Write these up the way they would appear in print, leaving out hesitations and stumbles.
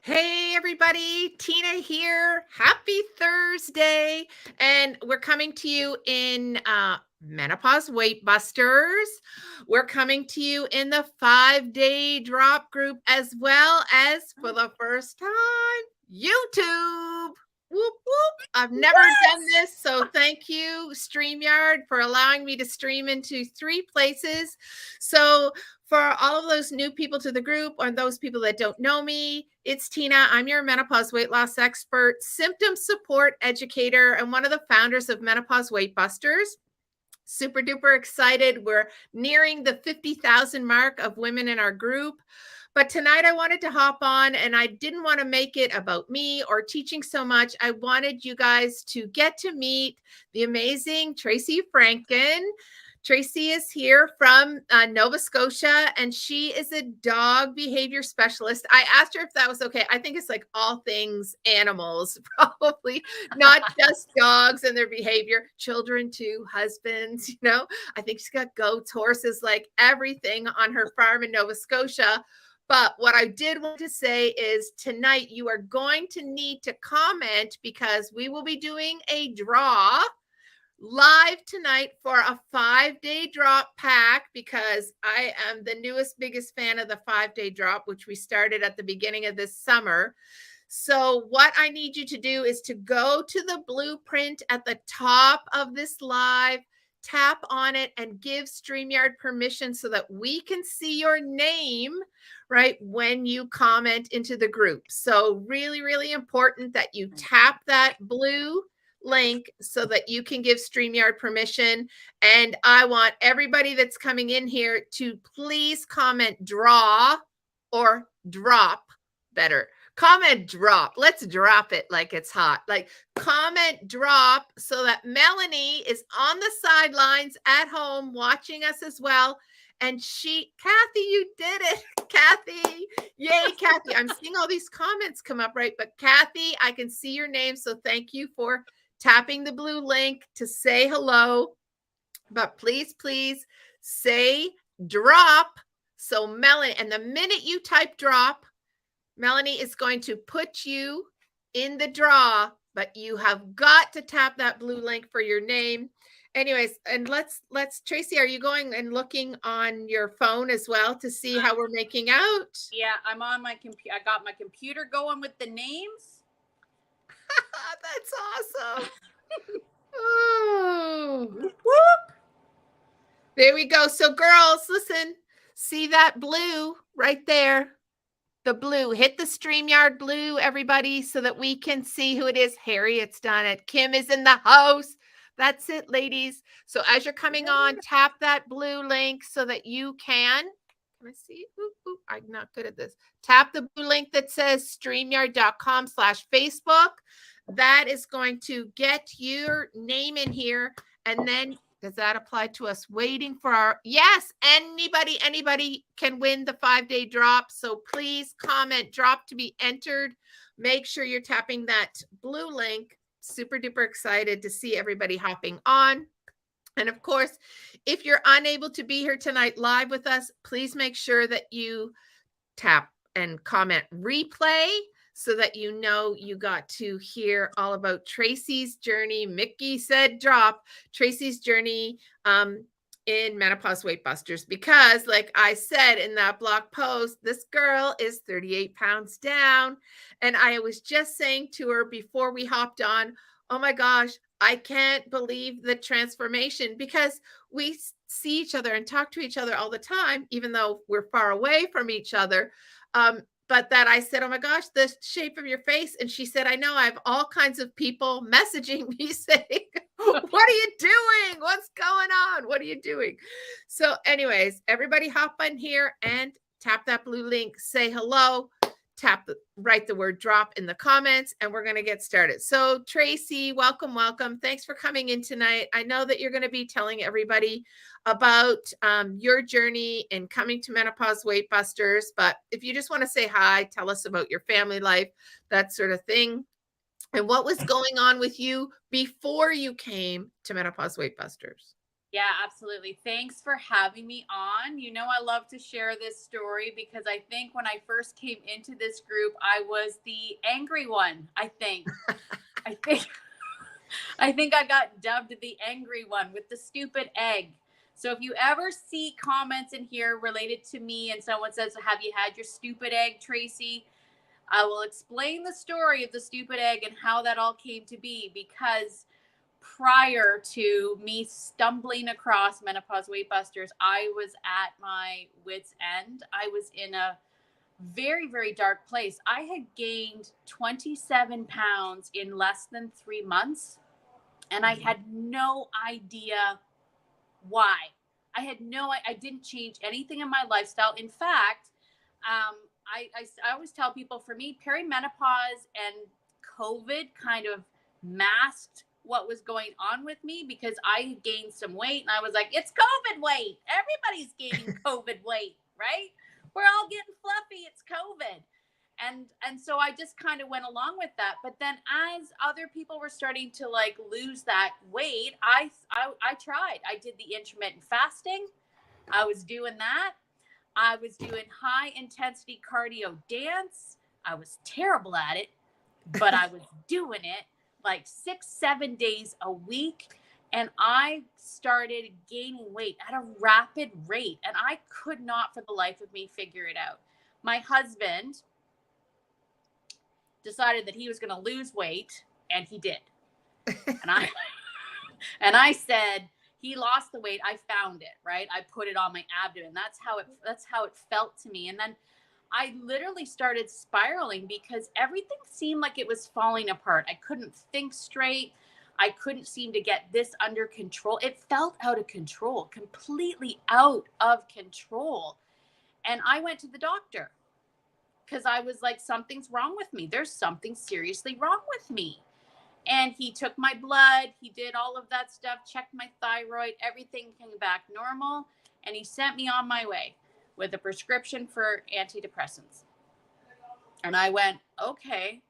Hey everybody, Tina here. Happy Thursday. And we're coming to you in Menopause Weight Busters. We're coming to you in the 5-day drop group, as well as for the first time, YouTube. Whoop, whoop. I've never done this, so thank you, StreamYard, for allowing me to stream into 3 places. So for all of those new people to the group or those people that don't know me, it's Tina. I'm your menopause weight loss expert, symptom support educator, and one of the founders of Menopause Weight Busters. Super duper excited. We're nearing the 50,000 mark of women in our group. But tonight I wanted to hop on, and I didn't want to make it about me or teaching so much. I wanted you guys to get to meet the amazing Tracy Franken. Tracy is here from Nova Scotia, and she is a dog behavior specialist. I asked her if that was okay. I think it's like all things animals, probably not just dogs and their behavior, children too, husbands, I think she's got goats, horses, like everything on her farm in Nova Scotia. But what I did want to say is tonight you are going to need to comment, because we will be doing a draw live tonight for a 5-day drop pack, because I am the newest, biggest fan of the 5-day drop, which we started at the beginning of this summer. So what I need you to do is to go to the blueprint at the top of this live, tap on it, and give StreamYard permission so that we can see your name, right, when you comment into the group. So really, really important that you tap that blue link so that you can give StreamYard permission. And I want everybody that's coming in here to please comment draw or drop. Better comment drop. Let's drop it like it's hot. Like comment drop so that Melanie is on the sidelines at home watching us as well. And Kathy, you did it. Kathy, yay, Kathy. I'm seeing all these comments come up, right? But Kathy, I can see your name. So thank you for tapping the blue link to say hello. But please, please say drop. So Melanie, and the minute you type drop, Melanie is going to put you in the draw, but you have got to tap that blue link for your name. Anyways, and let's Tracy, are you going and looking on your phone as well to see how we're making out? Yeah, I'm on my computer. I got my computer going with the names. That's awesome. Oh. Whoop. There we go. So girls, listen, see that blue right there? The blue, hit the StreamYard blue, everybody, so that we can see who it is. Harriet's done it. Kim is in the house. That's it, ladies. So as you're coming on, tap that blue link so that you can I see? Ooh, I'm not good at this. Tap the blue link that says streamyard.com/Facebook. That is going to get your name in here. And then does that apply to us waiting for our, yes, anybody can win the 5-day drop. So please comment drop to be entered. Make sure you're tapping that blue link. Super duper excited to see everybody hopping on. And of course, if you're unable to be here tonight live with us, please make sure that you tap and comment replay so that you know you got to hear all about Tracy's journey. Mickey said drop Tracy's journey in Menopause Weight Busters, because like I said in that blog post, this girl is 38 pounds down. And I was just saying to her before we hopped on, oh my gosh, I can't believe the transformation, because we see each other and talk to each other all the time, even though we're far away from each other. But that I said, oh my gosh, the shape of your face. And she said, I know, I have all kinds of people messaging me saying, what are you doing? What's going on? What are you doing? So anyways, everybody hop on here and tap that blue link, say hello, write the word drop in the comments, and we're going to get started. So Tracy, welcome. Thanks for coming in tonight. I know that you're going to be telling everybody about your journey in coming to Menopause Weight Busters, but if you just want to say hi, tell us about your family life, that sort of thing, and what was going on with you before you came to Menopause Weight Busters. Yeah, absolutely. Thanks for having me on. You know, I love to share this story because I think when I first came into this group, I was the angry one. I think, I think I got dubbed the angry one with the stupid egg. So if you ever see comments in here related to me and someone says, "Have you had your stupid egg, Tracy?" I will explain the story of the stupid egg and how that all came to be, because prior to me stumbling across Menopause Weight Busters, I was at my wits' end. I was in a very, very dark place. I had gained 27 pounds in less than 3 months, and I Mhm. had no idea why. I didn't change anything in my lifestyle. In fact, I always tell people, for me, perimenopause and COVID kind of masked what was going on with me, because I had gained some weight and I was like, it's COVID weight. Everybody's gaining COVID weight, right? We're all getting fluffy. It's COVID. And so I just kind of went along with that. But then as other people were starting to like lose that weight, I tried. I did the intermittent fasting. I was doing that. I was doing high intensity cardio dance. I was terrible at it, but I was doing it like 6, 7 days a week. And I started gaining weight at a rapid rate. And I could not for the life of me figure it out. My husband decided that he was going to lose weight, and he did. And I and I said, he lost the weight. I found it, right? I put it on my abdomen. That's how it felt to me. And then I literally started spiraling because everything seemed like it was falling apart. I couldn't think straight. I couldn't seem to get this under control. It felt out of control, completely out of control. And I went to the doctor because I was like, something's wrong with me. There's something seriously wrong with me. And he took my blood, he did all of that stuff, checked my thyroid, everything came back normal. And he sent me on my way with a prescription for antidepressants. And I went, okay,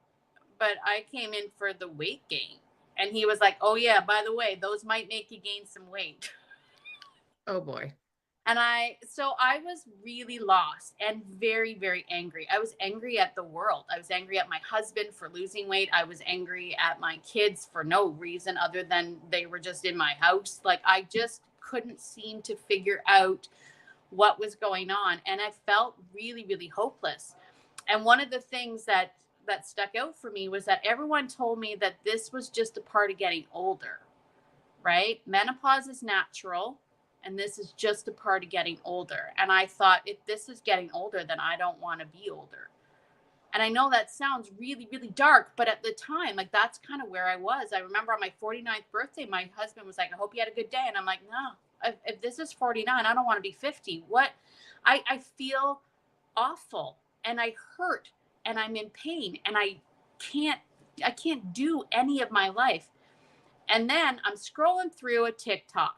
but I came in for the weight gain. And he was like, oh, yeah, by the way, those might make you gain some weight. Oh boy. So I was really lost and very, very angry. I was angry at the world. I was angry at my husband for losing weight. I was angry at my kids for no reason other than they were just in my house. Like, I just couldn't seem to figure out what was going on. And I felt really, really hopeless. And one of the things that stuck out for me was that everyone told me that this was just a part of getting older, right? Menopause is natural, and this is just a part of getting older. And I thought, if this is getting older, then I don't want to be older. And I know that sounds really, really dark, but at the time, like, that's kind of where I was. I remember on my 49th birthday, my husband was like, I hope you had a good day. And I'm like, no, if this is 49, I don't want to be 50. What? I feel awful, and I hurt, and I'm in pain, and can't I can't do any of my life. And then I'm scrolling through a TikTok,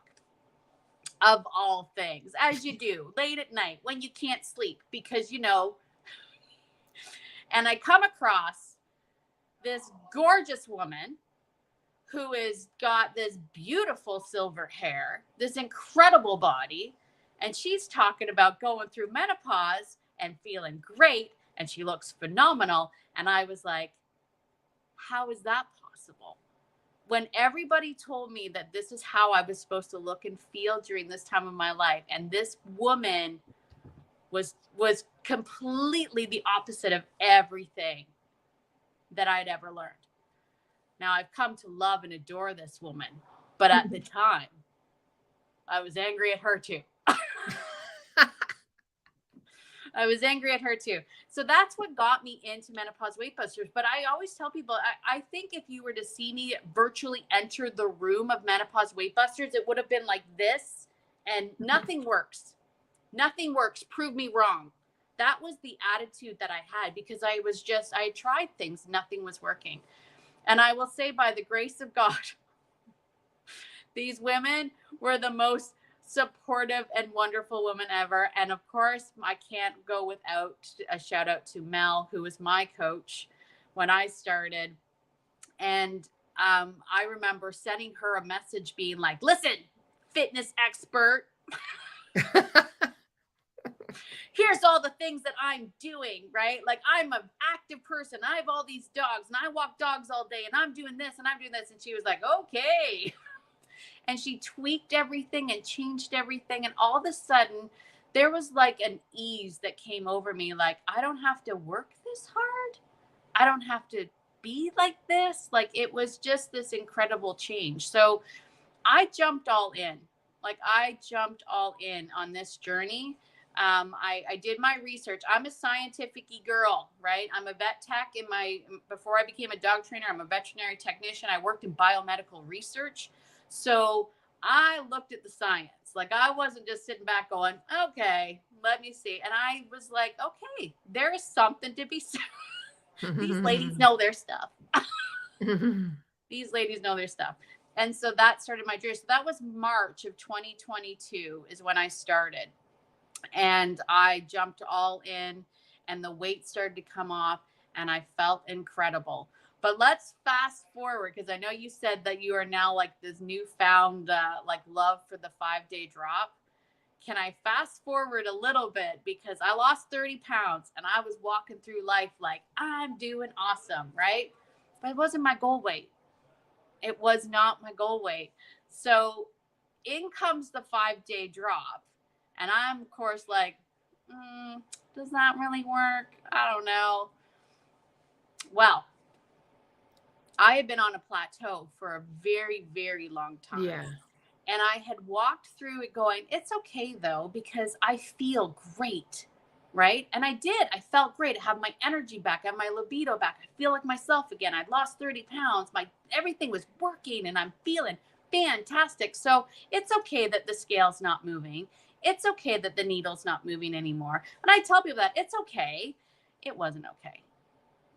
of all things, as you do late at night when you can't sleep, because, and I come across this gorgeous woman who has got this beautiful silver hair, this incredible body, and she's talking about going through menopause and feeling great, and she looks phenomenal. And I was like, how is that possible? When everybody told me that this is how I was supposed to look and feel during this time of my life, and this woman was completely the opposite of everything that I'd ever learned. Now, I've come to love and adore this woman, but at the time, I was angry at her too. I was angry at her too. So that's what got me into Menopause Weight Busters. But I always tell people, I think if you were to see me virtually enter the room of Menopause Weight Busters, it would have been like this, and nothing works. Nothing works. Prove me wrong. That was the attitude that I had, because I tried things, nothing was working. And I will say, by the grace of God, these women were the most supportive and wonderful women ever. And of course, I can't go without a shout out to Mel, who was my coach when I started. And I remember sending her a message being like, listen, fitness expert. Here's all the things that I'm doing, right? Like, I'm an active person. I have all these dogs and I walk dogs all day and I'm doing this and I'm doing this. And she was like, okay. And she tweaked everything and changed everything. And all of a sudden, there was like an ease that came over me. Like, I don't have to work this hard. I don't have to be like this. Like, it was just this incredible change. So I jumped all in. Like, I jumped all in on this journey. I did my research. I'm a scientific girl, right? I'm a vet tech before I became a dog trainer, I'm a veterinary technician. I worked in biomedical research. So I looked at the science. Like, I wasn't just sitting back going, okay, let me see. And I was like, okay, there is something to be said. These ladies know their stuff. These ladies know their stuff. And so that started my journey. So that was March of 2022 is when I started. And I jumped all in and the weight started to come off and I felt incredible. But let's fast forward, because I know you said that you are now like this newfound like love for the 5-day drop. Can I fast forward a little bit? Because I lost 30 pounds and I was walking through life like I'm doing awesome, right? But it wasn't my goal weight. It was not my goal weight. So in comes the 5-day drop. And I'm, of course, like, does that really work? I don't know. Well, I had been on a plateau for a very, very long time. Yeah. And I had walked through it going, it's okay, though, because I feel great, right? And I did. I felt great. I have my energy back. I have my libido back. I feel like myself again. I'd lost 30 pounds. Everything was working, and I'm feeling fantastic. So it's okay that the scale's not moving. It's okay that the needle's not moving anymore. And I tell people that it's okay. It wasn't okay,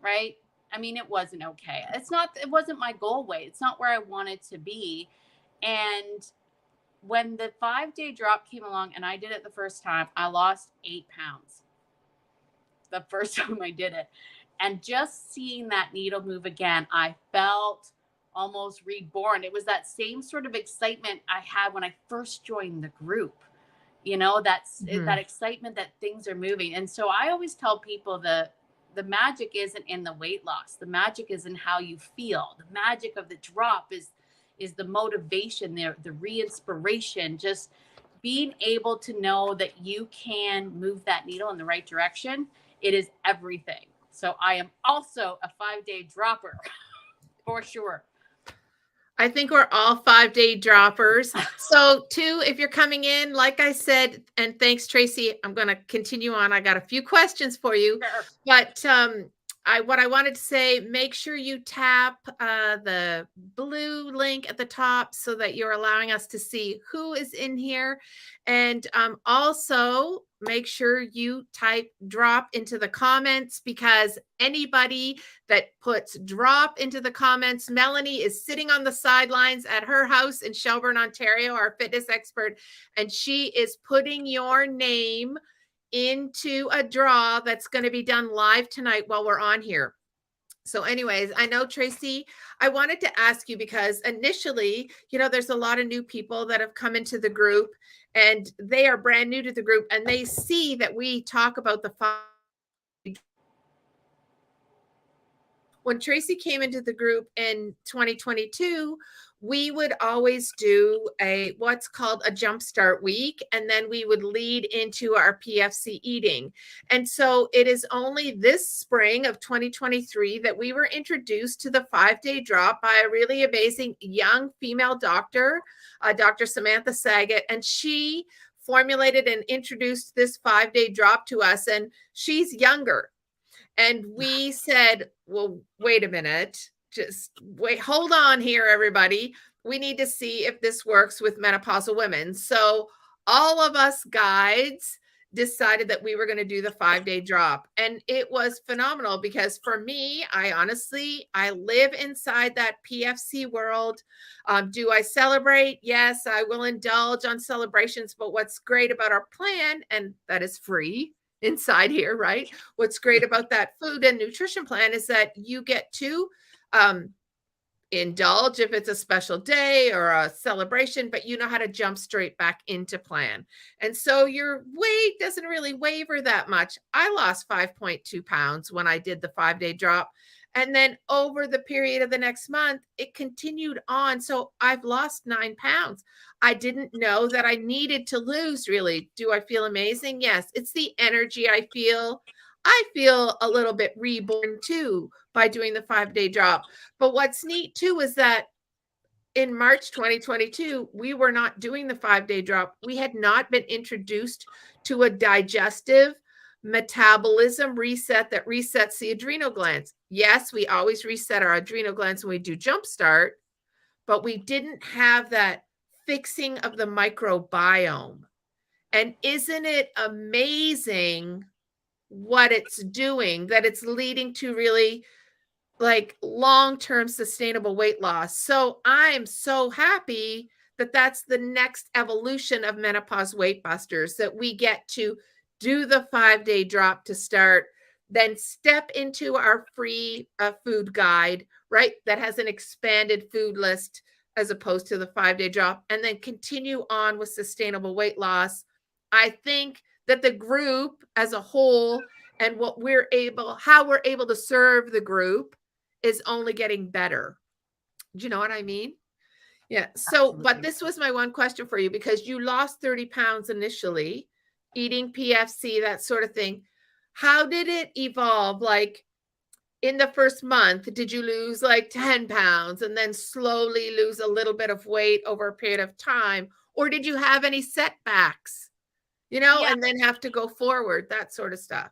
right? I mean, it wasn't okay. It wasn't my goal weight. It's not where I wanted to be. And when the 5-day drop came along and I did it the first time, I lost 8 pounds the first time I did it. And just seeing that needle move again, I felt almost reborn. It was that same sort of excitement I had when I first joined the group. You know, that excitement that things are moving. And so I always tell people the magic isn't in the weight loss. The magic is in how you feel. The magic of the drop is the motivation there, the re-inspiration, just being able to know that you can move that needle in the right direction. It is everything. So I am also a 5-day dropper for sure. I think we're all 5-day droppers. So too, if you're coming in, like I said, and thanks, Tracy, I'm going to continue on. I got a few questions for you, Sure. but what I wanted to say, make sure you tap the blue link at the top so that you're allowing us to see who is in here. And also make sure you type drop into the comments, because anybody that puts drop into the comments, Melanie is sitting on the sidelines at her house in Shelburne, Ontario, our fitness expert, and she is putting your name into a draw that's going to be done live tonight while we're on here. So anyways, I know, Tracy, I wanted to ask you, because initially, there's a lot of new people that have come into the group and they are brand new to the group, and they see that we talk about the 5. When Tracy came into the group in 2022, we would always do what's called a jumpstart week, and then we would lead into our PFC eating. And so it is only this spring of 2023 that we were introduced to the 5-day drop by a really amazing young female doctor, Dr. Samantha Saget, and she formulated and introduced this 5-day drop to us, and she's younger. And we said, well, wait a minute, just wait, hold on here, everybody. We need to see if this works with menopausal women. So all of us guides decided that we were going to do the 5-day drop. And it was phenomenal, because for me, I live inside that PFC world. Do I celebrate? Yes, I will indulge on celebrations. But what's great about our plan, and that is free inside here, right? What's great about that food and nutrition plan is that you get to indulge if it's a special day or a celebration, but you know how to jump straight back into plan. And so your weight doesn't really waver that much. I lost 5.2 pounds when I did the 5-day drop. And then over the period of the next month, it continued on. So I've lost 9 pounds. I didn't know that I needed to lose really. Do I feel amazing? Yes. It's the energy I feel. I feel a little bit reborn too by doing the 5-day drop. But what's neat too is that in March 2022, we were not doing the 5-day drop. We had not been introduced to a digestive metabolism reset that resets the adrenal glands. Yes, we always reset our adrenal glands when we do Jumpstart, but we didn't have that fixing of the microbiome. And isn't it amazing what it's doing, that it's leading to really like long-term sustainable weight loss? So I'm so happy that that's the next evolution of Menopause Weight Busters, that we get to do the 5-day drop to start, then step into our free food guide, right? That has an expanded food list as opposed to the 5-day drop, and then continue on with sustainable weight loss. I think that the group as a whole and how we're able to serve the group is only getting better. Do you know what I mean? Yeah. So, but Absolutely. this was my one question for you, because you lost 30 pounds initially, eating PFC, that sort of thing. How did it evolve? Like in the first month, did you lose like 10 pounds and then slowly lose a little bit of weight over a period of time? Or did you have any setbacks, Yeah, and then have to go forward, that sort of stuff?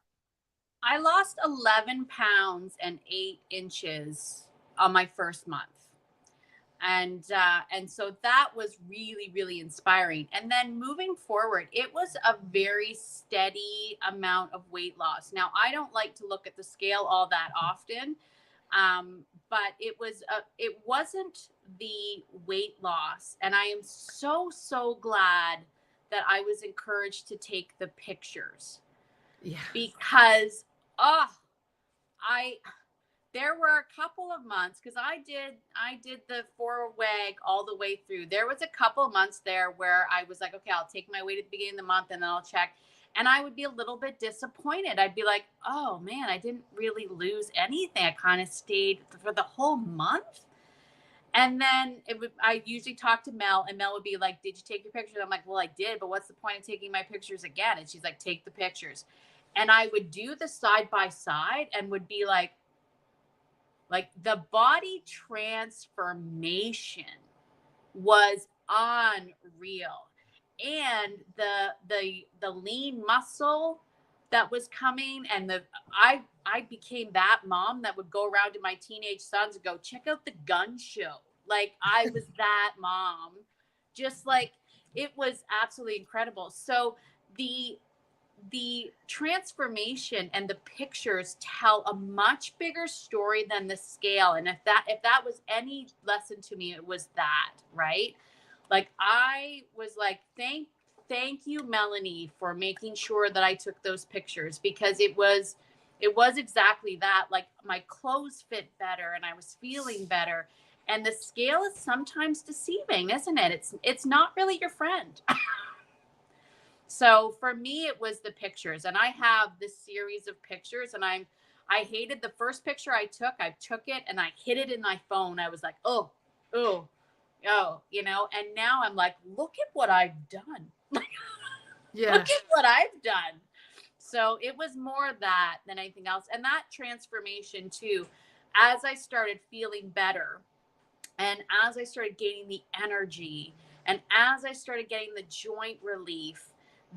I lost 11 pounds and 8 inches on my first month. And so that was really, really inspiring. And then moving forward, it was a very steady amount of weight loss. Now, I don't like to look at the scale all that often, but it wasn't the weight loss. And I am so glad that I was encouraged to take the pictures, Yeah. because oh, I there were a couple of months, because I did the 4 WAG all the way through. There was a couple of months there where I was like, okay, I'll take my weight at the beginning of the month and then I'll check. And I would be a little bit disappointed. I'd be like, oh man, I didn't really lose anything. I kind of stayed for the whole month. And then I usually talk to Mel, and Mel would be like, did you take your pictures? I'm like, well, I did, but what's the point of taking my pictures again? And she's like, take the pictures. And I would do the side by side and would be like the body transformation was unreal. And the lean muscle that was coming, and I became that mom that would go around to my teenage sons and go, check out the gun show. Like I was that mom. Just like, it was absolutely incredible. So the transformation and the pictures tell a much bigger story than the scale. And if that was any lesson to me, it was that, right? Like I was like, thank you, Melanie, for making sure that I took those pictures, because it was exactly that. Like my clothes fit better and I was feeling better. And the scale is sometimes deceiving, isn't it? It's not really your friend. So for me, it was the pictures, and I have this series of pictures, and I hated the first picture I took. I took it and I hid it in my phone. I was like, oh, oh, oh, and now I'm like, look at what I've done. Yeah. Look at what I've done. So it was more that than anything else. And that transformation too, as I started feeling better, and as I started gaining the energy, and as I started getting the joint relief,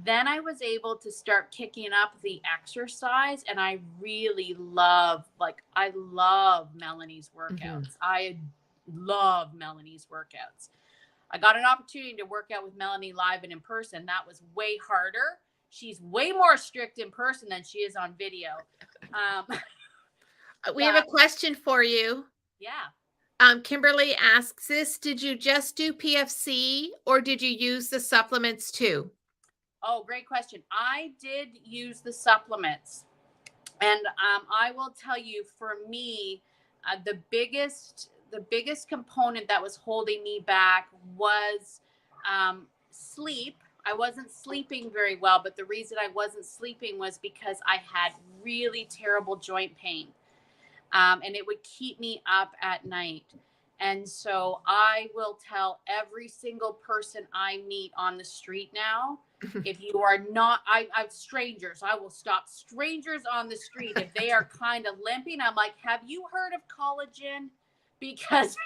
then I was able to start kicking up the exercise. And I really I love Melanie's workouts. I love Melanie's workouts. I got an opportunity to work out with Melanie live and in person. That was way harder. She's way more strict in person than she is on video. We have a question for you. Yeah. Kimberly asks this: did you just do PFC or did you use the supplements too? Oh, great question. I did use the supplements. And I will tell you, for me, the biggest the biggest component that was holding me back was sleep. I wasn't sleeping very well, but the reason I wasn't sleeping was because I had really terrible joint pain, and it would keep me up at night. And so I will tell every single person I meet on the street now, if you are not, I've strangers, I will stop strangers on the street. If they are kind of limping, I'm like, have you heard of collagen? Because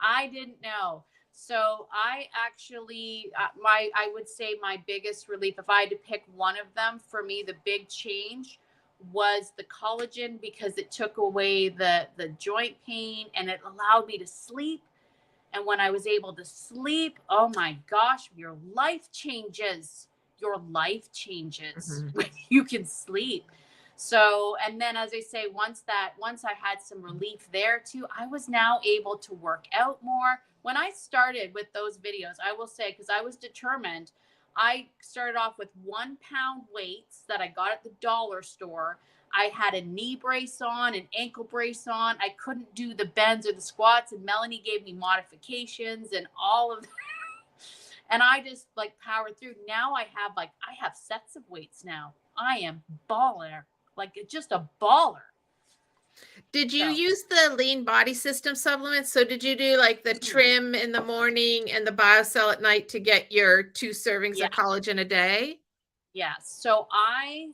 I didn't know. So I actually, I would say my biggest relief, if I had to pick one of them, for me, the big change was the collagen, because it took away the joint pain and it allowed me to sleep. And when I was able to sleep, oh my gosh, your life changes. Your life changes Mhm. when you can sleep. So, and then as I say, once I had some relief there too, I was now able to work out more. When I started with those videos, I will say, because I was determined, I started off with 1 pound weights that I got at the dollar store. I had a knee brace on, an ankle brace on. I couldn't do the bends or the squats, and Melanie gave me modifications and all of that. And I just like powered through. Now I have sets of weights now. I am baller, like just a baller. Did you So use the lean body system supplements? So did you do like the trim in the morning and the biocell at night to get your 2 servings yeah, of collagen a day? yeah. So I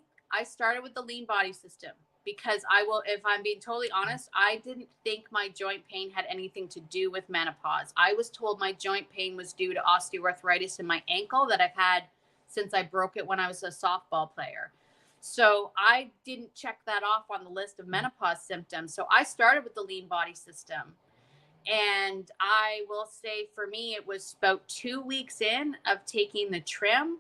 started with the lean body system because I will, if I'm being totally honest, I didn't think my joint pain had anything to do with menopause. I was told my joint pain was due to osteoarthritis in my ankle that I've had since I broke it when I was a softball player. So I didn't check that off on the list of menopause symptoms. So I started with the lean body system. And I will say for me, it was about 2 weeks in of taking the trim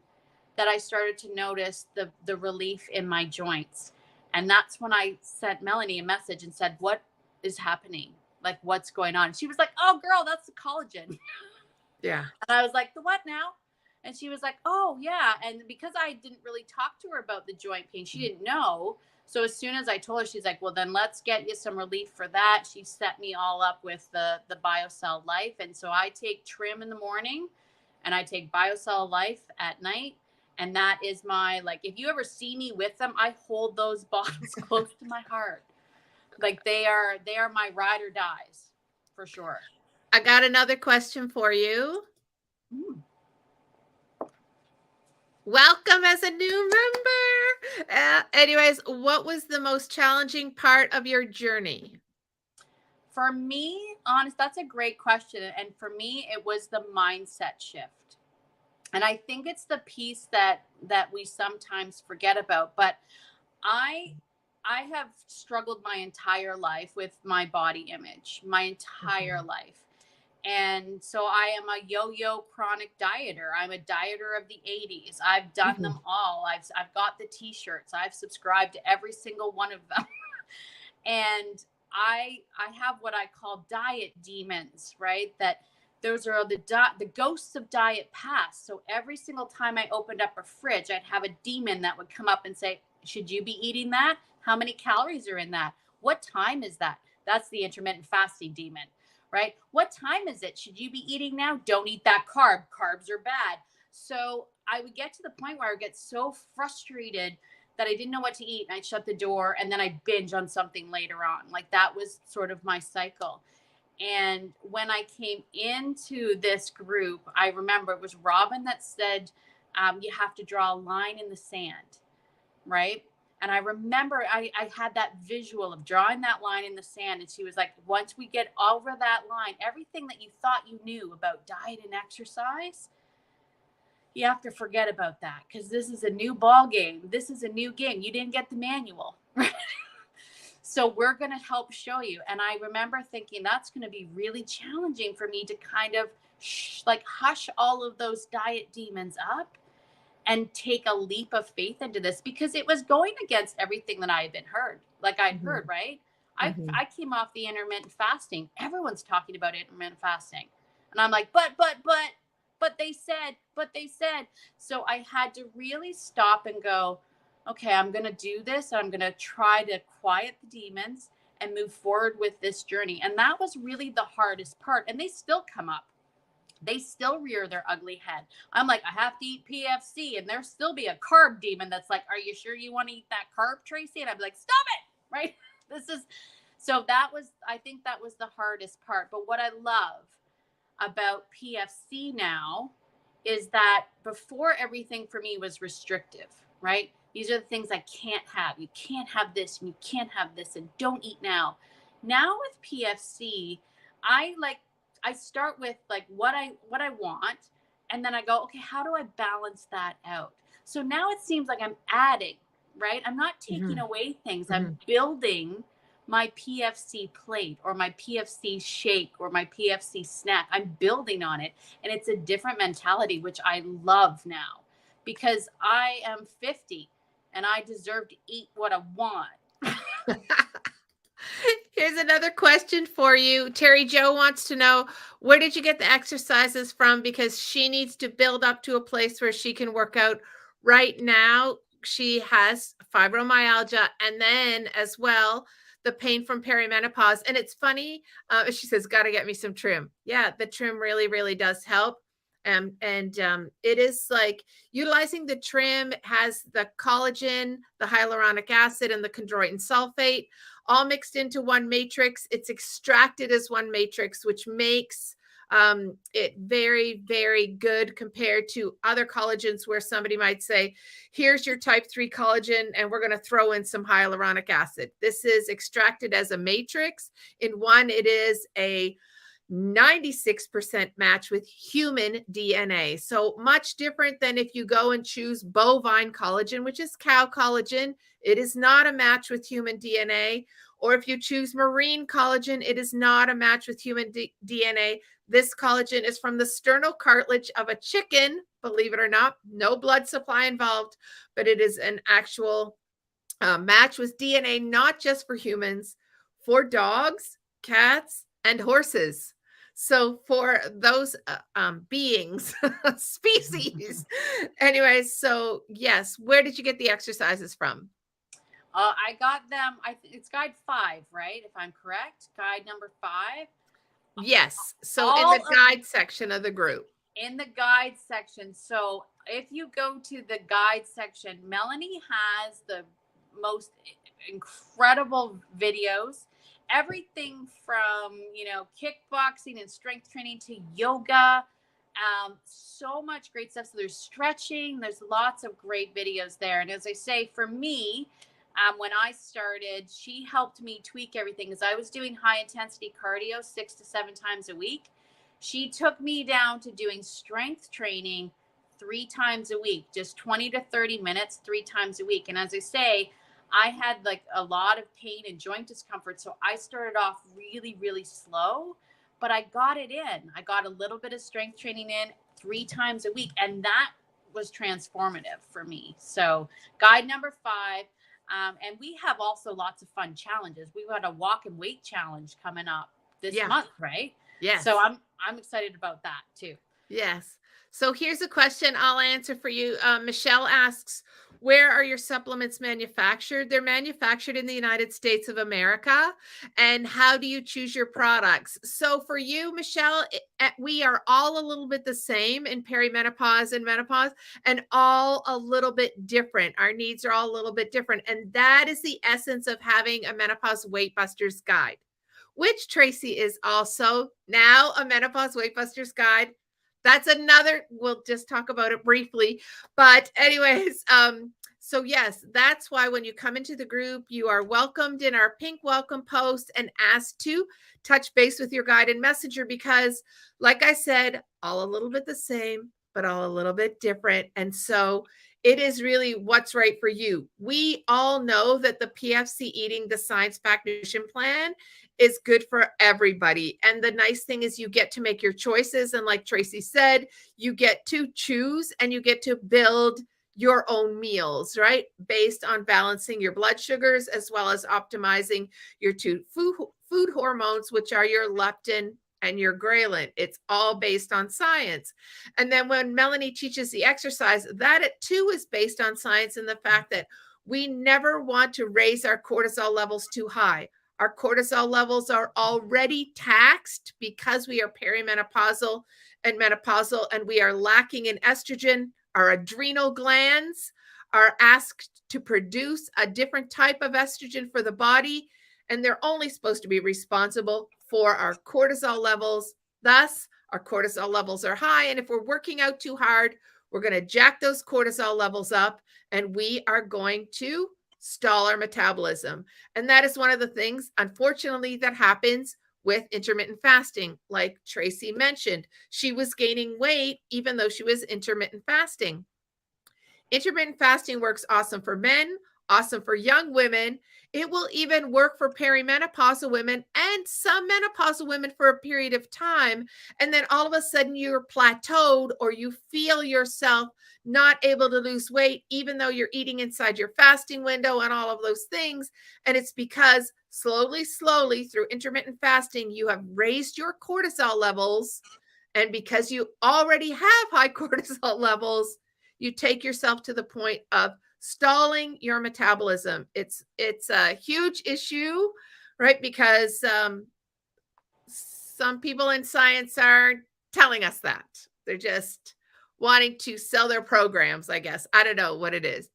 that I started to notice the relief in my joints. And that's when I sent Melanie a message and said, "What is happening? Like, what's going on?" And she was like, "Oh, girl, that's the collagen." Yeah. And I was like, "The what now?" And she was like, "Oh, yeah." And because I didn't really talk to her about the joint pain, she didn't know. So as soon as I told her, she's like, "Well, then let's get you some relief for that." She set me all up with the BioCell Life. And so I take trim in the morning and I take BioCell Life at night. And that is my, like, if you ever see me with them, I hold those bottles close to my heart. Like they are my ride or dies for sure. I got another question for you. Mm. Welcome as a new member. Anyways, what was the most challenging part of your journey? For me, honest, that's a great question. And for me, it was the mindset shift. And I think it's the piece that we sometimes forget about. But I I have struggled my entire life with my body image, my entire Mhm. life. And so I am a yo-yo chronic dieter. I'm a dieter of the 80s. I've done them Mhm. all. I've got the t-shirts. I've subscribed to every single one of them. And I have what I call diet demons, right? That those are the ghosts of diet past. So every single time I opened up a fridge, I'd have a demon that would come up and say, "Should you be eating that? How many calories are in that? What time is that?" That's the intermittent fasting demon, right? What time is it? Should you be eating now? Don't eat that carb. Carbs are bad. So I would get to the point where I would get so frustrated that I didn't know what to eat, and I'd shut the door and then I'd binge on something later on. Like that was sort of my cycle. And when I came into this group, I remember it was Robin that said, you have to draw a line in the sand, right? And I remember I had that visual of drawing that line in the sand. And she was like, once we get over that line, everything that you thought you knew about diet and exercise, you have to forget about that, because this is a new ball game. This is a new game. You didn't get the manual. So we're going to help show you. And I remember thinking that's going to be really challenging for me to kind of like hush all of those diet demons up and take a leap of faith into this, because it was going against everything that I had been heard. Like I'd heard, Mhm. right? Mhm. I came off the intermittent fasting. Everyone's talking about intermittent fasting. And I'm like, but they said. So I had to really stop and go, okay, I'm going to do this. I'm going to try to quiet the demons. and move forward with this journey. And that was really the hardest part. And they still come up. They still rear their ugly head. I'm like, I have to eat PFC, and there still be a carb demon that's like, are you sure you want to eat that carb, Tracy? And I'm like, stop it, right? This is, so that was, I think that was the hardest part. But what I love about PFC now is that before, everything for me was restrictive, right? These are the things I can't have. You can't have this, and you can't have this, and don't eat now. Now with PFC, I start with like what I want, and then I go, okay, how do I balance that out? So now it seems like I'm adding, right? I'm not taking away things. I'm building my PFC plate or my PFC shake or my PFC snack. I'm building on it. And it's a different mentality, which I love now, because I am 50 and I deserve to eat what I want. Here's another question for you. Terry Joe wants to know, where did you get the exercises from? Because she needs to build up to a place where she can work out. Right now, she has fibromyalgia, and then as well, the pain from perimenopause. And it's funny, she says, got to get me some trim. Yeah, the trim really, really does help. It is like utilizing the trim has the collagen, the hyaluronic acid, and the chondroitin sulfate all mixed into one matrix. It's extracted as one matrix, which makes it very, very good compared to other collagens where somebody might say, here's your type 3 collagen, and we're going to throw in some hyaluronic acid. This is extracted as a matrix. In one, it is a 96% match with human DNA. So much different than if you go and choose bovine collagen, which is cow collagen. It is not a match with human DNA. Or if you choose marine collagen, it is not a match with human DNA. This collagen is from the sternal cartilage of a chicken, believe it or not, no blood supply involved, but it is an actual match with DNA, not just for humans, for dogs, cats, and horses. So for those beings, species, anyways, so yes, where did you get the exercises from? I got them. It's guide 5, right? If I'm correct, guide number 5. Yes. So in the guide section of the group. In the guide section. So if you go to the guide section, Melanie has the most incredible videos. Everything from, kickboxing and strength training to yoga. So much great stuff. So there's stretching. There's lots of great videos there. And as I say, for me, when I started, she helped me tweak everything because I was doing high intensity cardio 6 to 7 times a week. She took me down to doing strength training 3 times a week, just 20 to 30 minutes, 3 times a week. And as I say, I had like a lot of pain and joint discomfort. So I started off really, really slow, but I got it in. I got a little bit of strength training in 3 times a week. And that was transformative for me. So guide number 5. And we have also lots of fun challenges. We've got a walk and weight challenge coming up this month, right? Yes. So I'm excited about that too. Yes. So here's a question I'll answer for you. Michelle asks, where are your supplements manufactured? They're manufactured in the United States of America. And how do you choose your products? So for you, Michelle, we are all a little bit the same in perimenopause and menopause, and all a little bit different. Our needs are all a little bit different. And that is the essence of having a Menopause Weight Busters guide, which Tracy is also now a Menopause Weight Busters guide. That's another, we'll just talk about it briefly. But anyways, so yes, that's why when you come into the group, you are welcomed in our pink welcome post and asked to touch base with your guide and messenger, because like I said, all a little bit the same, but all a little bit different. And so it is really what's right for you. We all know that the PFC eating the science-backed nutrition plan is good for everybody. And the nice thing is you get to make your choices. And like Tracy said, you get to choose and you get to build your own meals, right? Based on balancing your blood sugars as well as optimizing your two food hormones, which are your leptin and your ghrelin. It's all based on science. And then when Melanie teaches the exercise, that it too is based on science and the fact that we never want to raise our cortisol levels too high. Our cortisol levels are already taxed because we are perimenopausal and menopausal, and we are lacking in estrogen. Our adrenal glands are asked to produce a different type of estrogen for the body, and they're only supposed to be responsible for our cortisol levels. Thus, our cortisol levels are high, and if we're working out too hard, we're going to jack those cortisol levels up, and we are going to stall our metabolism. And that is one of the things, unfortunately, that happens with intermittent fasting. Like Tracy mentioned, she was gaining weight even though she was intermittent fasting. Intermittent fasting works awesome for men, awesome for young women. It will even work for perimenopausal women and some menopausal women for a period of time. And then all of a sudden you're plateaued, or you feel yourself not able to lose weight, even though you're eating inside your fasting window and all of those things. And it's because slowly, through intermittent fasting, you have raised your cortisol levels. And because you already have high cortisol levels, you take yourself to the point of stalling your metabolism. It's a huge issue, right? Because some people in science are telling us that. They're just wanting to sell their programs, I guess. I don't know what it is.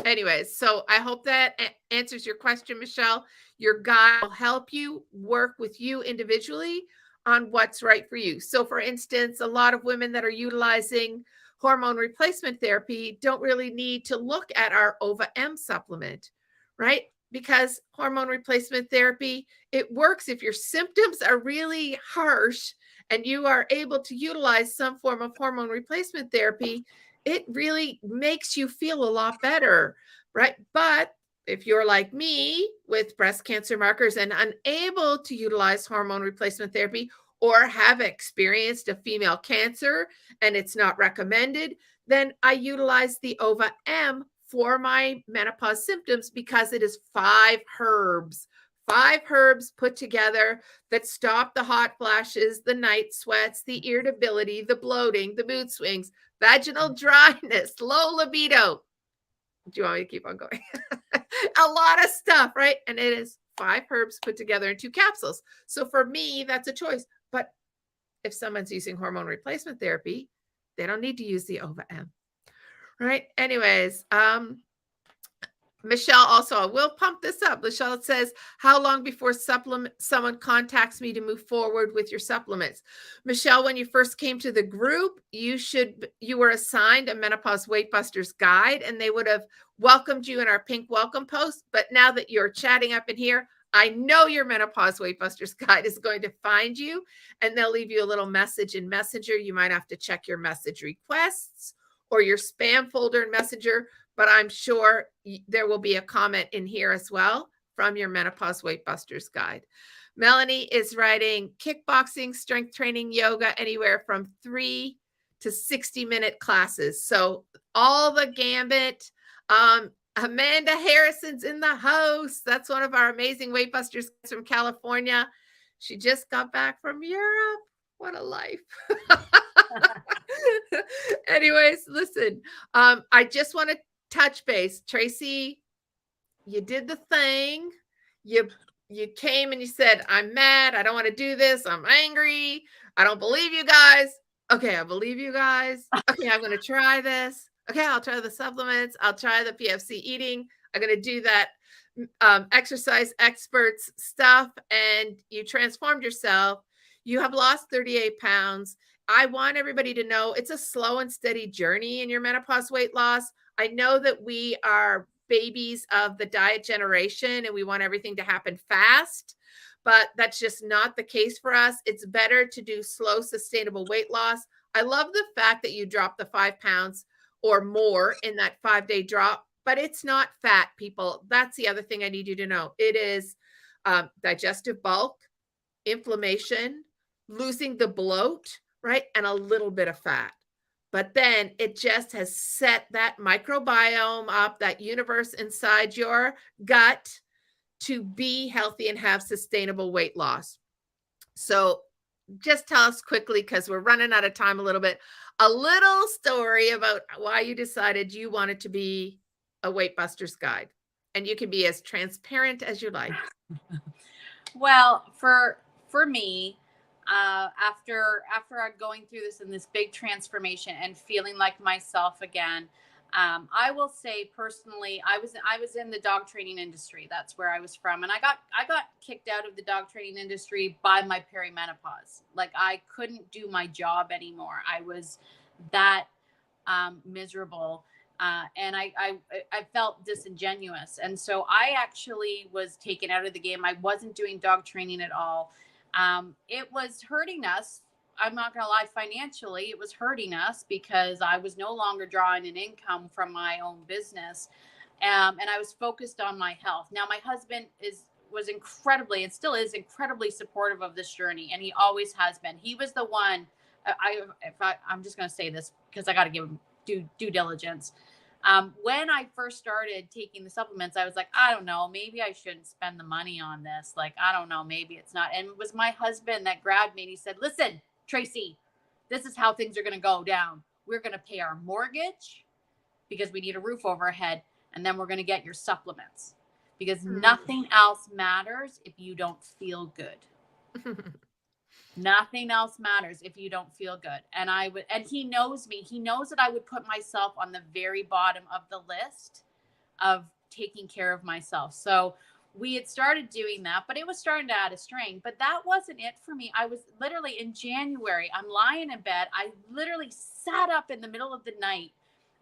Anyways, so I hope that answers your question, Michelle. Your guide will help you work with you individually on what's right for you. So for instance, a lot of women that are utilizing hormone replacement therapy don't really need to look at our OVA-M supplement, right? Because hormone replacement therapy, it works if your symptoms are really harsh and you are able to utilize some form of hormone replacement therapy. It really makes you feel a lot better, right? But if you're like me with breast cancer markers and unable to utilize hormone replacement therapy, or have experienced a female cancer and it's not recommended, then I utilize the OVA-M for my menopause symptoms because it is 5 herbs put together that stop the hot flashes, the night sweats, the irritability, the bloating, the mood swings, vaginal dryness, low libido. Do you want me to keep on going? A lot of stuff, right? And it is 5 herbs put together in 2 capsules. So for me, that's a choice. But if someone's using hormone replacement therapy, they don't need to use the OVA-M, right? Anyways, Michelle also, I will pump this up. Michelle says, how long before someone contacts me to move forward with your supplements? Michelle, when you first came to the group, you were assigned a Menopause Weight Busters guide, and they would have welcomed you in our pink welcome post. But now that you're chatting up in here, I know your Menopause Weight Busters guide is going to find you, and they'll leave you a little message in Messenger. You might have to check your message requests or your spam folder in Messenger, but I'm sure there will be a comment in here as well from your Menopause Weight Busters guide. Melanie is writing kickboxing, strength training, yoga, anywhere from 3 to 60-minute classes. So all the gambit. Amanda Harrison's in the house. That's one of our amazing Weight Busters from California. She just got back from Europe. What a life. Anyways, listen, I just want to touch base. Tracy, you did the thing. You came and you said, I'm mad. I don't want to do this. I'm angry. I don't believe you guys. Okay, I believe you guys. Okay, I'm going to try this. Okay, I'll try the supplements. I'll try the PFC eating. I'm going to do that exercise experts stuff. And you transformed yourself. You have lost 38 pounds. I want everybody to know it's a slow and steady journey in your menopause weight loss. I know that we are babies of the diet generation and we want everything to happen fast, but that's just not the case for us. It's better to do slow, sustainable weight loss. I love the fact that you dropped the 5 pounds or more in that 5-day drop, but it's not fat, people. That's the other thing I need you to know. It is digestive bulk, inflammation, losing the bloat, right? And a little bit of fat. But then it just has set that microbiome up, that universe inside your gut to be healthy and have sustainable weight loss. So just tell us quickly, because we're running out of time a little bit, a little story about why you decided you wanted to be a Weight Busters guide. And you can be as transparent as you like. Well, for me, after going through this and this big transformation and feeling like myself again, I will say personally, I was in the dog training industry. That's where I was from, and I got kicked out of the dog training industry by my perimenopause. Like I couldn't do my job anymore. I was that miserable. And I felt disingenuous. And so I actually was taken out of the game. I wasn't doing dog training at all. It was hurting us. I'm not going to lie, financially, it was hurting us because I was no longer drawing an income from my own business. And I was focused on my health. Now, my husband was incredibly and still is incredibly supportive of this journey. And he always has been. He was the one. I'm just going to say this because I got to give him due diligence. When I first started taking the supplements, I was like, I don't know, maybe I shouldn't spend the money on this. Like, I don't know, maybe it's not. And it was my husband that grabbed me and he said, listen, Tracy, this is how things are going to go down. We're going to pay our mortgage because we need a roof over our head. And then we're going to get your supplements because nothing else matters if you don't feel good. Nothing else matters if you don't feel good. And he knows me. He knows that I would put myself on the very bottom of the list of taking care of myself. So we had started doing that, but it was starting to add a strain. But that wasn't it for me. I was literally in January, I'm lying in bed. I literally sat up in the middle of the night.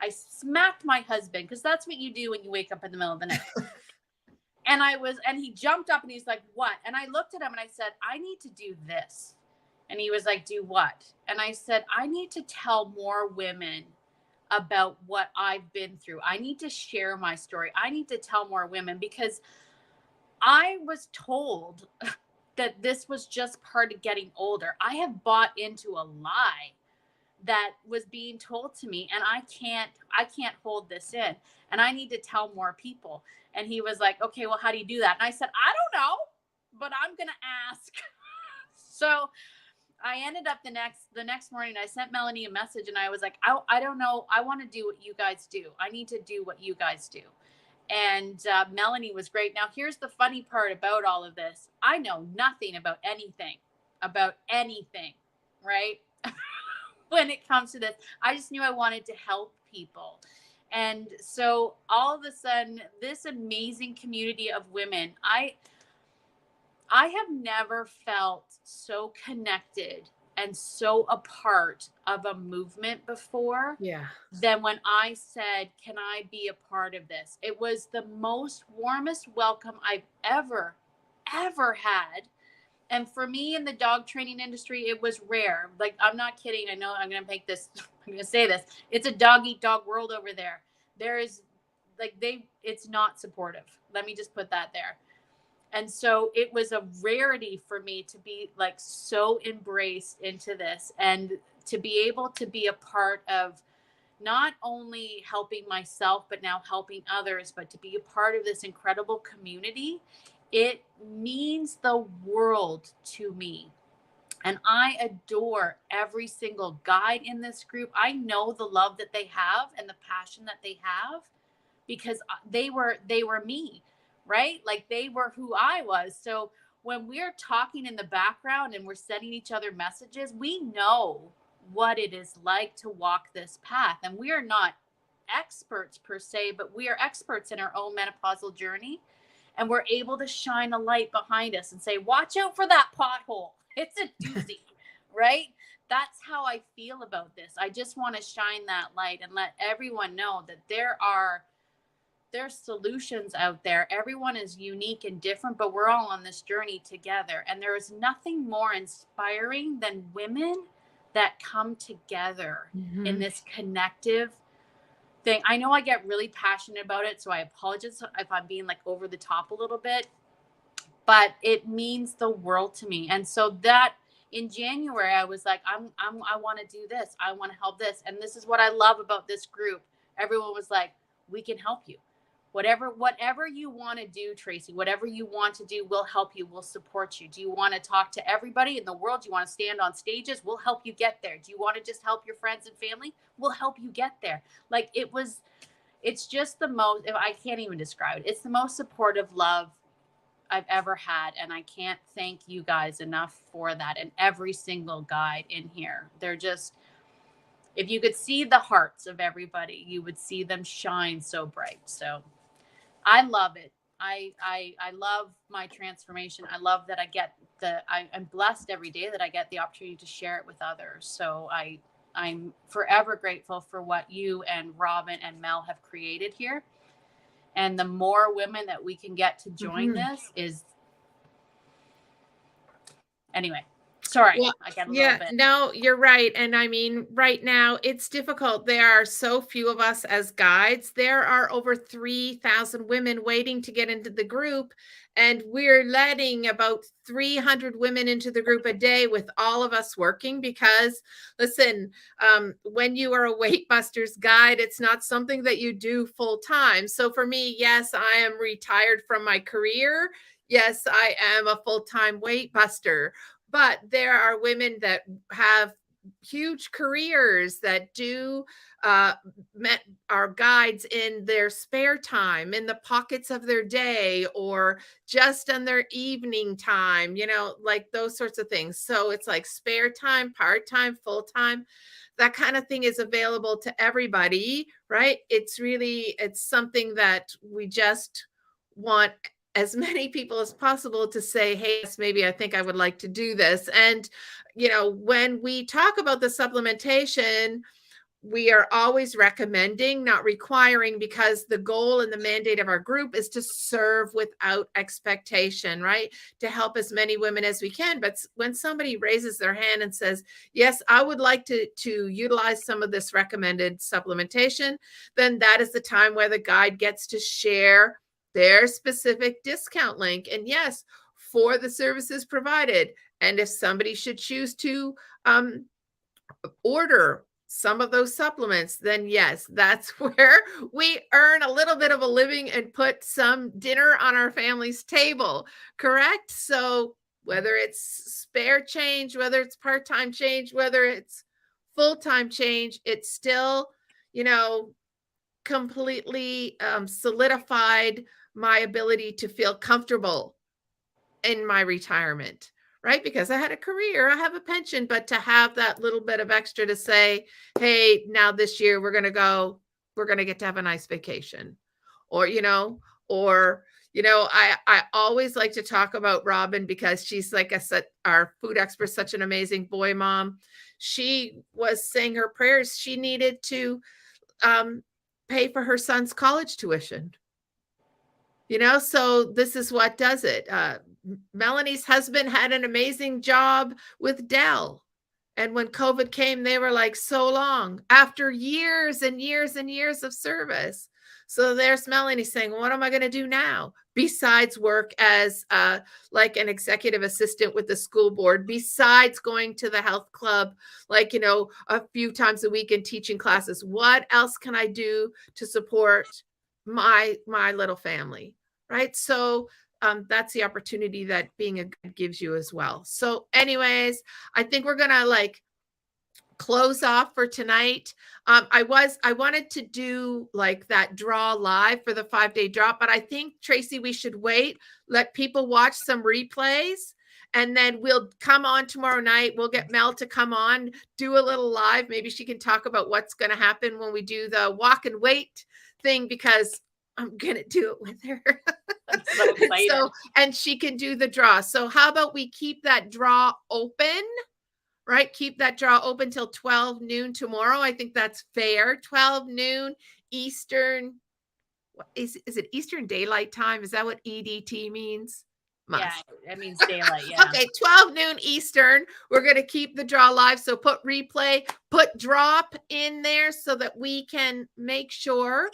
I smacked my husband because that's what you do when you wake up in the middle of the night. And he jumped up and he's like, what? And I looked at him and I said, I need to do this. And he was like, do what? And I said, I need to tell more women about what I've been through. I need to share my story. I need to tell more women because I was told that this was just part of getting older. I have bought into a lie that was being told to me, and I can't hold this in, and I need to tell more people. And he was like, okay, well, how do you do that? And I said, I don't know, but I'm going to ask. So I ended up the next morning, I sent Melanie a message and I was like, I don't know. I want to do what you guys do. I need to do what you guys do. And Melanie was great. Now, here's the funny part about all of this. I know nothing about anything, right? When it comes to this, I just knew I wanted to help people. And so all of a sudden, this amazing community of women, I have never felt so connected and so a part of a movement before than when I said, can I be a part of this? It was the most warmest welcome I've ever had. And for me in the dog training industry, it was rare. Like, I'm not kidding. I know I'm going to say this. It's a dog eat dog world over there. There is it's not supportive. Let me just put that there. And so it was a rarity for me to be like so embraced into this and to be able to be a part of not only helping myself, but now helping others, but to be a part of this incredible community. It means the world to me. And I adore every single guide in this group. I know the love that they have and the passion that they have because they were me. Right? Like they were who I was. So when we're talking in the background and we're sending each other messages, we know what it is like to walk this path. And we are not experts per se, but we are experts in our own menopausal journey. And we're able to shine a light behind us and say, watch out for that pothole. It's a doozy, right? That's how I feel about this. I just want to shine that light and let everyone know that there's solutions out there. Everyone is unique and different, but we're all on this journey together. And there is nothing more inspiring than women that come together in this connective thing. I know I get really passionate about it, so I apologize if I'm being like over the top a little bit, but it means the world to me. And so that in January, I was like, I want to do this. I want to help this. And this is what I love about this group. Everyone was like, we can help you. Whatever you want to do, Tracy, whatever you want to do, we'll help you. We'll support you. Do you want to talk to everybody in the world? Do you want to stand on stages? We'll help you get there. Do you want to just help your friends and family? We'll help you get there. Like it's just the most, I can't even describe it. It's the most supportive love I've ever had. And I can't thank you guys enough for that. And every single guide in here. They're just, if you could see the hearts of everybody, you would see them shine so bright. So I love it. I love my transformation. I love that I'm blessed every day that I get the opportunity to share it with others. So I'm forever grateful for what you and Robin and Mel have created here. And the more women that we can get to join Mhm. this is, anyway, sorry, Well, I get a little yeah, bit. no, you're right. And I mean, right now it's difficult. There are so few of us as guides. There are over 3,000 women waiting to get into the group, and we're letting about 300 women into the group a day with all of us working because, listen, when you are a Weight Busters guide, it's not something that you do full time. So for me, yes, I am retired from my career. Yes, I am a full time weight buster, but there are women that have huge careers that do met our guides in their spare time, in the pockets of their day, or just in their evening time, like those sorts of things. So it's like spare time, part-time, full-time, that kind of thing is available to everybody, right? It's something that we just want as many people as possible to say, hey, yes, maybe I think I would like to do this. And, when we talk about the supplementation, we are always recommending, not requiring, because the goal and the mandate of our group is to serve without expectation, right? To help as many women as we can. But when somebody raises their hand and says, yes, I would like to utilize some of this recommended supplementation, then that is the time where the guide gets to share their specific discount link. And yes, for the services provided. And if somebody should choose to order some of those supplements, then yes, that's where we earn a little bit of a living and put some dinner on our family's table, correct? So whether it's spare change, whether it's part-time change, whether it's full-time change, it's still, completely solidified my ability to feel comfortable in my retirement, right? Because I had a career, I have a pension, but to have that little bit of extra to say, hey, now this year we're going to get to have a nice vacation. Or, I always like to talk about Robin because she's, like I said, our food expert, such an amazing boy mom. She was saying her prayers. She needed to um, pay for her son's college tuition. So this is what does it. Melanie's husband had an amazing job with Dell. And when COVID came, they were like, so long, after years and years and years of service. So there's Melanie saying, what am I going to do now? Besides work as like an executive assistant with the school board, besides going to the health club, like, a few times a week and teaching classes, what else can I do to support my little family? Right. So that's the opportunity that being a guide gives you as well. So anyways, I think we're going to like close off for tonight. I wanted to do like that draw live for the 5-day drop, but I think, Tracy, we should wait, let people watch some replays, and then we'll come on tomorrow night. We'll get Mel to come on, do a little live. Maybe she can talk about what's going to happen when we do the walk and wait thing, because I'm going to do it with her. I'm so excited. And she can do the draw. So how about we keep that draw open, right? Keep that draw open till 12 noon tomorrow. I think that's fair. 12 noon Eastern. Is it Eastern Daylight Time? Is that what EDT means? Must. Yeah, it means daylight. Yeah. Okay, 12 noon Eastern. We're going to keep the draw live. So put replay, put drop in there so that we can make sure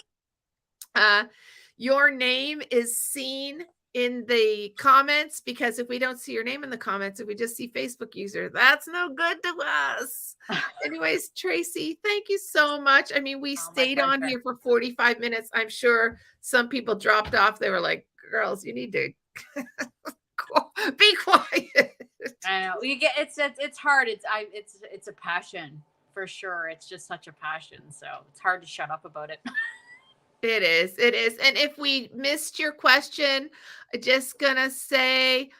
your name is seen in the comments, because if we don't see your name in the comments, if we just see Facebook user, that's no good to us. Anyways, Tracy, thank you so much. I mean, we stayed on here for 45 minutes. I'm sure some people dropped off. They were like, girls, you need to be quiet. I know. You get it's hard. It's a passion for sure. It's just such a passion. So it's hard to shut up about it. It is. It is. And if we missed your question, just gonna say,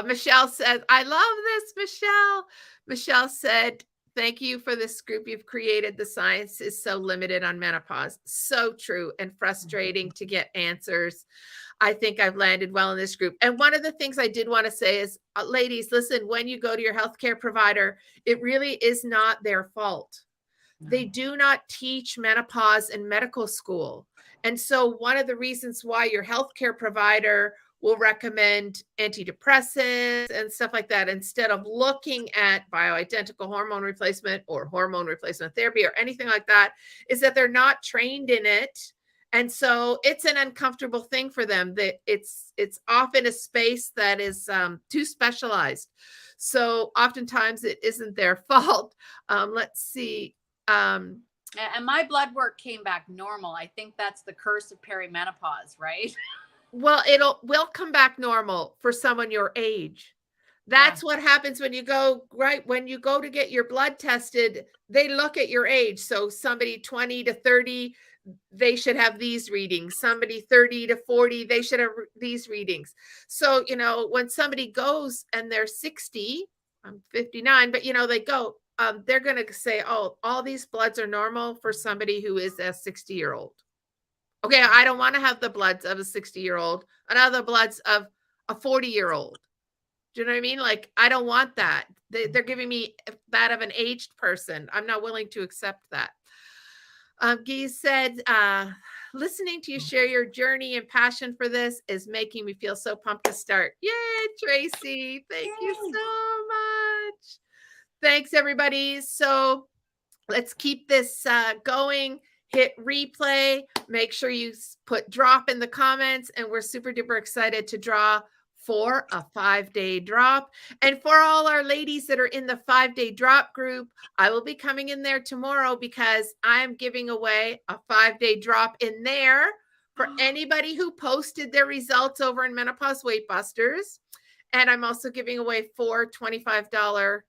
Michelle says, I love this, Michelle. Michelle said, thank you for this group you've created. The science is so limited on menopause. So true and frustrating to get answers. I think I've landed well in this group. And one of the things I did want to say is, ladies, listen, when you go to your healthcare provider, it really is not their fault. They do not teach menopause in medical school. And so one of the reasons why your healthcare provider will recommend antidepressants and stuff like that, instead of looking at bioidentical hormone replacement or hormone replacement therapy or anything like that, is that they're not trained in it. And so it's an uncomfortable thing for them. That it's often a space that is too specialized. So oftentimes it isn't their fault. Let's see. And my blood work came back normal. I think that's the curse of perimenopause, right? Well, will come back normal for someone your age. That's what happens when you go, right? When you go to get your blood tested, they look at your age. So somebody 20 to 30, they should have these readings. Somebody 30 to 40, they should have these readings. So, when somebody goes and they're 60, I'm 59, but they go, they're going to say, oh, all these bloods are normal for somebody who is a 60-year-old. Okay, I don't want to have the bloods of a 60-year-old and other bloods of a 40-year-old. Do you know what I mean? Like, I don't want that. They're giving me that of an aged person. I'm not willing to accept that. Guy said, listening to you share your journey and passion for this is making me feel so pumped to start. Yay, Tracy. Thank you so much. Thanks, everybody. So let's keep this going. Hit replay. Make sure you put drop in the comments. And we're super duper excited to draw for a 5-day drop. And for all our ladies that are in the 5-day drop group, I will be coming in there tomorrow because I'm giving away a 5-day drop in there for anybody who posted their results over in Menopause Weight Busters. And I'm also giving away 4 $25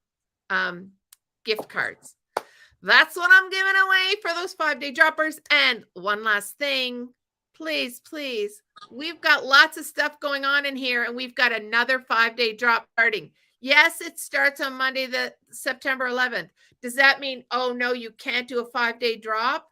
gift cards. That's what I'm giving away for those 5-day droppers. And one last thing, please, we've got lots of stuff going on in here, and we've got another 5-day drop starting. Yes, it starts on Monday, the September 11th. Does that mean, oh no, you can't do a 5-day drop?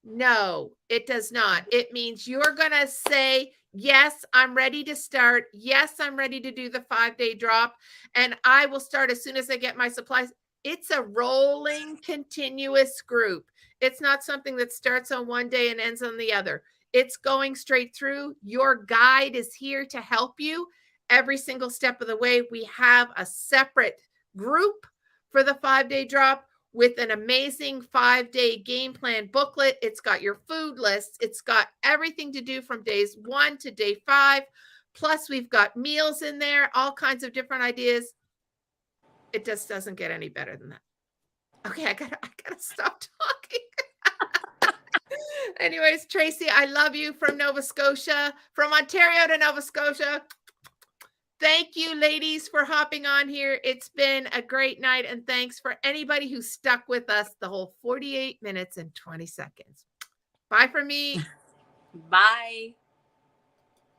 No, it does not. It means you're going to say, yes, I'm ready to start. Yes, I'm ready to do the 5-day drop. And I will start as soon as I get my supplies. It's a rolling, continuous group. It's not something that starts on one day and ends on the other. It's going straight through. Your guide is here to help you every single step of the way. We have a separate group for the 5-day drop with an amazing 5-day game plan booklet. It's got your food lists. It's got everything to do from days 1 to day 5. Plus, we've got meals in there, all kinds of different ideas. It just doesn't get any better than that. Okay, I gotta stop talking. Anyways, Tracy, I love you from Nova Scotia, from Ontario to Nova Scotia. Thank you, ladies, for hopping on here. It's been a great night, and thanks for anybody who stuck with us the whole 48 minutes and 20 seconds. Bye from me. Bye.